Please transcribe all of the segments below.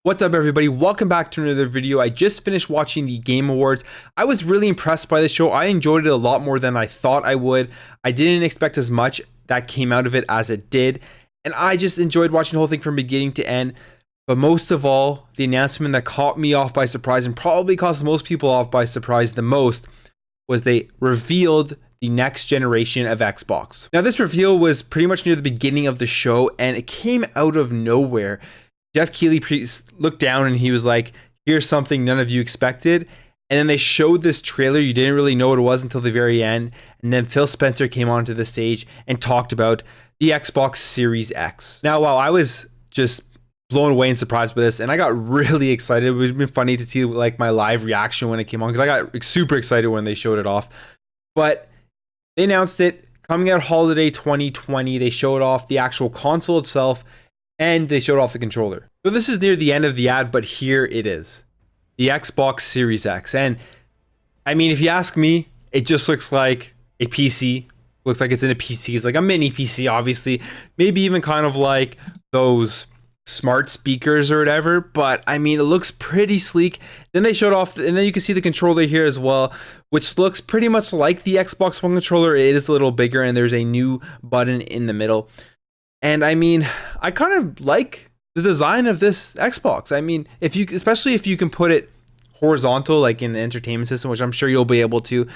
What's up, everybody? Welcome back to another video. I just finished watching the Game Awards. I was really impressed by the show. I enjoyed it a lot more than I thought I would. I didn't expect as much that came out of it as it did, and I just enjoyed watching the whole thing from beginning to end. But most of all, the announcement that caught me off by surprise and probably caused most people off by surprise the most was they revealed the next generation of Xbox. Now, this reveal was pretty much near the beginning of the show, and it came out of nowhere. Jeff Keighley looked down and he was like, here's something none of you expected. And then they showed this trailer. You didn't really know what it was until the very end. And then Phil Spencer came onto the stage and talked about the Xbox Series X. Now, wow, I was just blown away and surprised by this. And I got really excited. It would have been funny to see like my live reaction when it came on, because I got super excited when they showed it off. But they announced it coming out holiday 2020. They showed off the actual console itself, and they showed off the controller. So this is near the end of the ad, but here it is. The Xbox Series X. And I mean, if you ask me, it just looks like a PC. Looks like it's in a PC. It's like a mini PC, obviously. Maybe even kind of like those smart speakers or whatever. But I mean, it looks pretty sleek. Then they showed off, and then you can see the controller here as well, which looks pretty much like the Xbox One controller. It is a little bigger, and there's a new button in the middle. And I mean, I kind of like the design of this Xbox. I mean, especially if you can put it horizontal, like in the entertainment system, which I'm sure you'll be able to,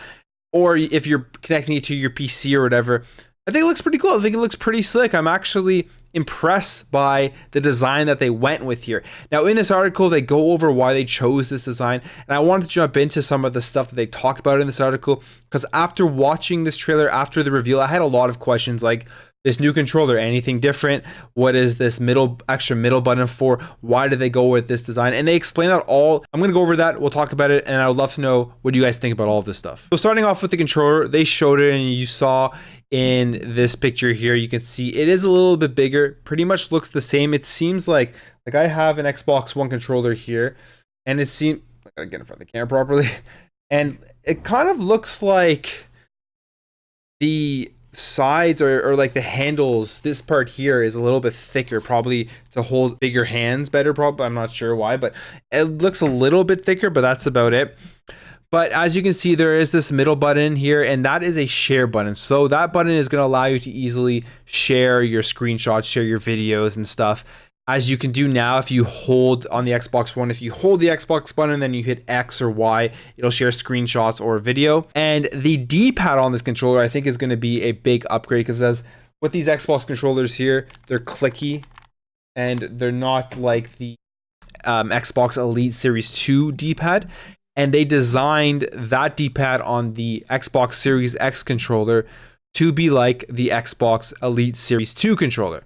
or if you're connecting it to your PC or whatever, I think it looks pretty cool. I think it looks pretty slick. I'm actually impressed by the design that they went with here. Now, in this article, they go over why they chose this design, and I wanted to jump into some of the stuff that they talk about in this article, because after watching this trailer, after the reveal, I had a lot of questions like, this new controller, anything different? What is this extra middle button for? Why did they go with this design? And they explain that all. I'm going to go over that. We'll talk about it. And I would love to know, what do you guys think about all of this stuff? So starting off with the controller, they showed it, and you saw in this picture here, you can see it is a little bit bigger. Pretty much looks the same. It seems like I have an Xbox One controller here, and it seems, I gotta get in front of the camera properly. And it kind of looks like the sides or like the handles, this part here is a little bit thicker, probably to hold bigger hands better, probably. I'm not sure why, but it looks a little bit thicker, but that's about it. But as you can see, there is this middle button here, and that is a share button. So that button is going to allow you to easily share your screenshots, share your videos and stuff, as you can do now. If you hold on the Xbox One, if you hold the Xbox button, then you hit X or Y, it'll share screenshots or video. And the D-pad on this controller, I think, is going to be a big upgrade, because as with these Xbox controllers here, they're clicky, and they're not like the Xbox Elite Series 2 D-pad. And they designed that D-pad on the Xbox Series X controller to be like the Xbox Elite Series 2 controller.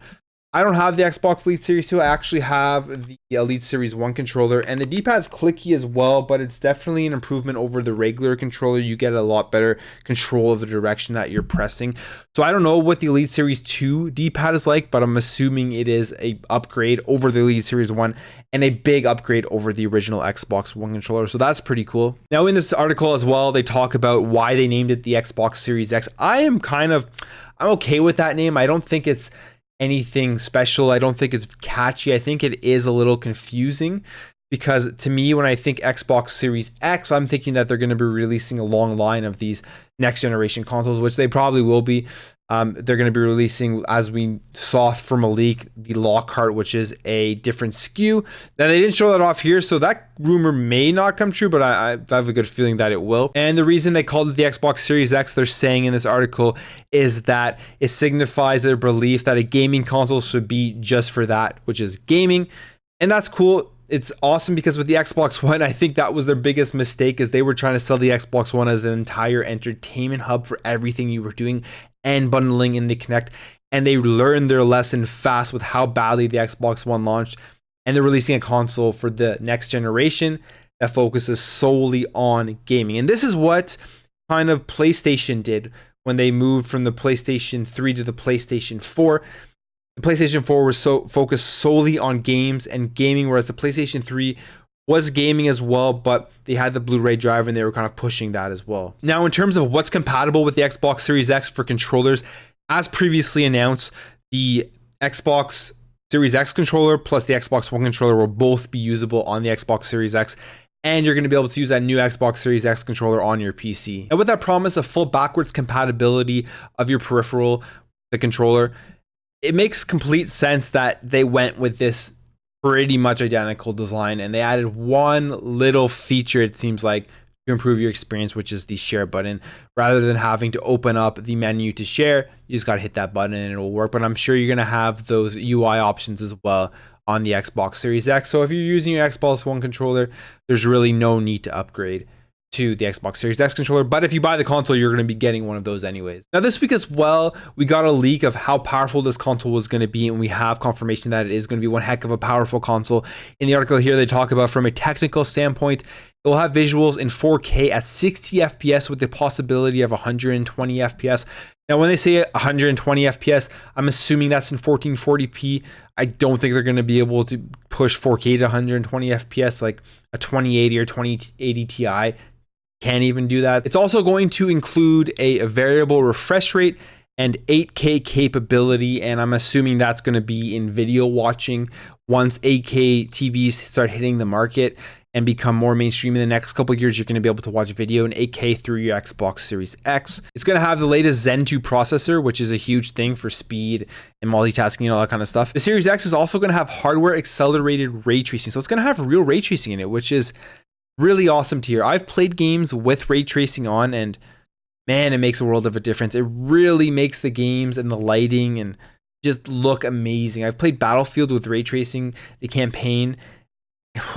I don't have the Xbox Elite Series 2. I actually have the Elite Series 1 controller, and the D-pad's clicky as well, but it's definitely an improvement over the regular controller. You get a lot better control of the direction that you're pressing. So I don't know what the Elite Series 2 D-pad is like, but I'm assuming it is a upgrade over the Elite Series 1 and a big upgrade over the original Xbox One controller. So that's pretty cool. Now, in this article as well, they talk about why they named it the Xbox Series X. I'm okay with that name. I don't think it's anything special. I don't think it's catchy. I think it is a little confusing, because to me, when I think Xbox Series X, I'm thinking that they're going to be releasing a long line of these next generation consoles, which they probably will be. They're going to be releasing, as we saw from a leak, the Lockhart, which is a different SKU. Now, they didn't show that off here, so that rumor may not come true, but I have a good feeling that it will. And the reason they called it the Xbox Series X, they're saying in this article, is that it signifies their belief that a gaming console should be just for that, which is gaming. And that's cool. It's awesome, because with the Xbox One, I think that was their biggest mistake, is they were trying to sell the Xbox One as an entire entertainment hub for everything you were doing and bundling in the Kinect. And they learned their lesson fast with how badly the Xbox One launched. And they're releasing a console for the next generation that focuses solely on gaming. And this is what kind of PlayStation did when they moved from the PlayStation 3 to the PlayStation 4. The PlayStation 4 was focused solely on games and gaming, whereas the PlayStation 3 was gaming as well, but they had the Blu-ray drive and they were kind of pushing that as well. Now, in terms of what's compatible with the Xbox Series X for controllers, as previously announced, the Xbox Series X controller plus the Xbox One controller will both be usable on the Xbox Series X, and you're going to be able to use that new Xbox Series X controller on your PC. And with that promise of full backwards compatibility of your peripheral, the controller, it makes complete sense that they went with this pretty much identical design, and they added one little feature, it seems like, to improve your experience, which is the share button. Rather than having to open up the menu to share, you just got to hit that button and it'll work. But I'm sure you're going to have those UI options as well on the Xbox Series X. So if you're using your Xbox One controller, there's really no need to upgrade to the Xbox Series X controller. But if you buy the console, you're going to be getting one of those anyways. Now this week as well, we got a leak of how powerful this console was going to be, and we have confirmation that it is going to be one heck of a powerful console. In the article here, they talk about from a technical standpoint, it will have visuals in 4K at 60 FPS with the possibility of 120 FPS. Now, when they say 120 FPS, I'm assuming that's in 1440p. I don't think they're going to be able to push 4K to 120 FPS like a 2080 or 2080 Ti. Can't even do that. It's also going to include a variable refresh rate and 8K capability, and I'm assuming that's going to be in video watching once 8K TVs start hitting the market and become more mainstream in the next couple of years. You're going to be able to watch video in 8K through your Xbox Series X. It's going to have the latest Zen 2 processor, which is a huge thing for speed and multitasking and all that kind of stuff. The Series X is also going to have hardware accelerated ray tracing, so it's going to have real ray tracing in it, which is really awesome to hear. I've played games with ray tracing on, and man, it makes a world of a difference. It really makes the games and the lighting and just look amazing. I've played Battlefield with ray tracing, the campaign.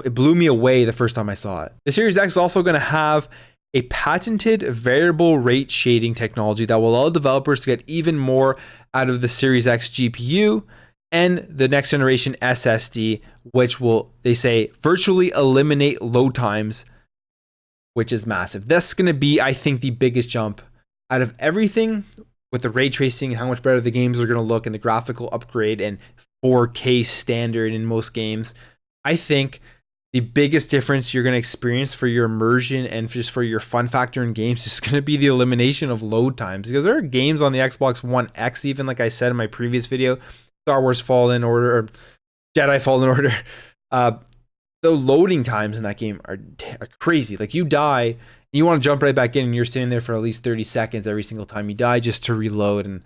It blew me away the first time I saw it. The Series X is also going to have a patented variable rate shading technology that will allow developers to get even more out of the Series X GPU and the next generation SSD, which will, they say, virtually eliminate load times, which is massive. That's going to be, I think, the biggest jump out of everything with the ray tracing and how much better the games are going to look and the graphical upgrade and 4K standard in most games. I think the biggest difference you're going to experience for your immersion and just for your fun factor in games is going to be the elimination of load times, because there are games on the Xbox One X, even like I said in my previous video, Star Wars Fallen Order or Jedi Fallen Order, the loading times in that game are crazy. Like, you die and you want to jump right back in and you're sitting there for at least 30 seconds every single time you die just to reload, and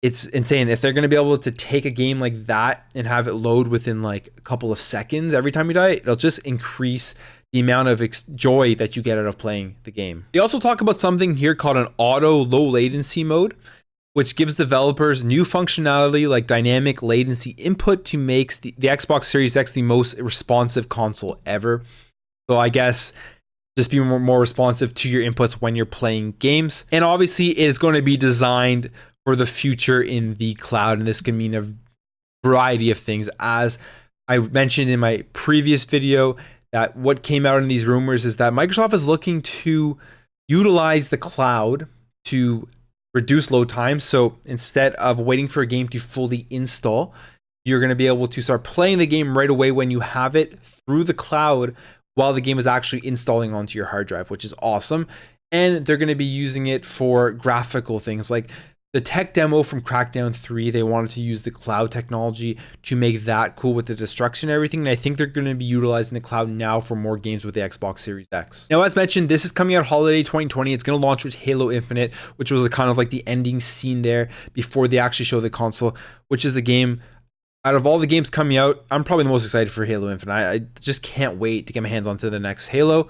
it's insane. If they're going to be able to take a game like that and have it load within like a couple of seconds every time you die, it'll just increase the amount of joy that you get out of playing the game. They also talk about something here called an auto low latency mode, which gives developers new functionality like dynamic latency input to make the Xbox Series X the most responsive console ever. So I guess just be more responsive to your inputs when you're playing games. And obviously it is going to be designed for the future in the cloud, and this can mean a variety of things. As I mentioned in my previous video, that what came out in these rumors is that Microsoft is looking to utilize the cloud to reduce load time. So instead of waiting for a game to fully install, you're going to be able to start playing the game right away when you have it through the cloud while the game is actually installing onto your hard drive, which is awesome. And they're going to be using it for graphical things like the tech demo from Crackdown 3. They wanted to use the cloud technology to make that cool with the destruction and everything. And I think they're going to be utilizing the cloud now for more games with the Xbox Series X. Now, as mentioned, this is coming out holiday 2020. It's going to launch with Halo Infinite, which was kind of like the ending scene there before they actually show the console, which is the game. Out of all the games coming out, I'm probably the most excited for Halo Infinite. I just can't wait to get my hands onto the next Halo.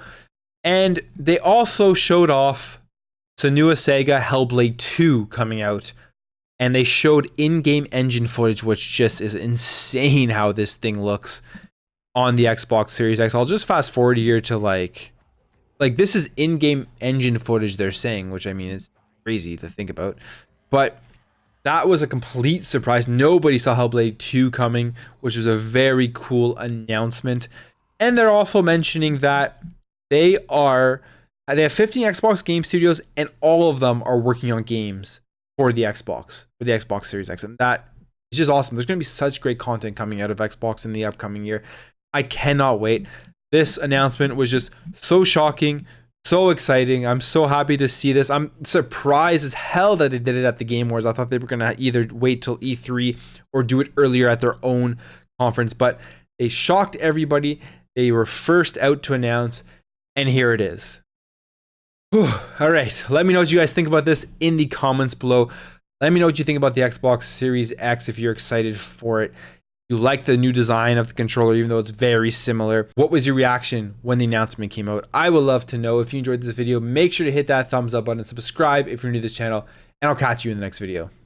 And they also showed off Senua Sega Hellblade 2 coming out, and they showed in-game engine footage, which just is insane how this thing looks on the Xbox Series X. I'll just fast forward here to like this is in-game engine footage they're saying, which I mean is crazy to think about. But that was a complete surprise. Nobody saw Hellblade 2 coming, which was a very cool announcement. And they're also mentioning that they have 15 Xbox game studios, and all of them are working on games for the Xbox Series X. And that is just awesome. There's going to be such great content coming out of Xbox in the upcoming year. I cannot wait. This announcement was just so shocking, So exciting. I'm so happy to see this. I'm surprised as hell that they did it at the Game Awards. I thought they were going to either wait till E3 or do it earlier at their own conference, but they shocked everybody. They were first out to announce, and here it is. Whew. All right. Let me know what you guys think about this in the comments below. Let me know what you think about the Xbox Series X if you're excited for it. You like the new design of the controller, even though it's very similar. What was your reaction when the announcement came out? I would love to know. If you enjoyed this video, make sure to hit that thumbs up button and subscribe if you're new to this channel, and I'll catch you in the next video.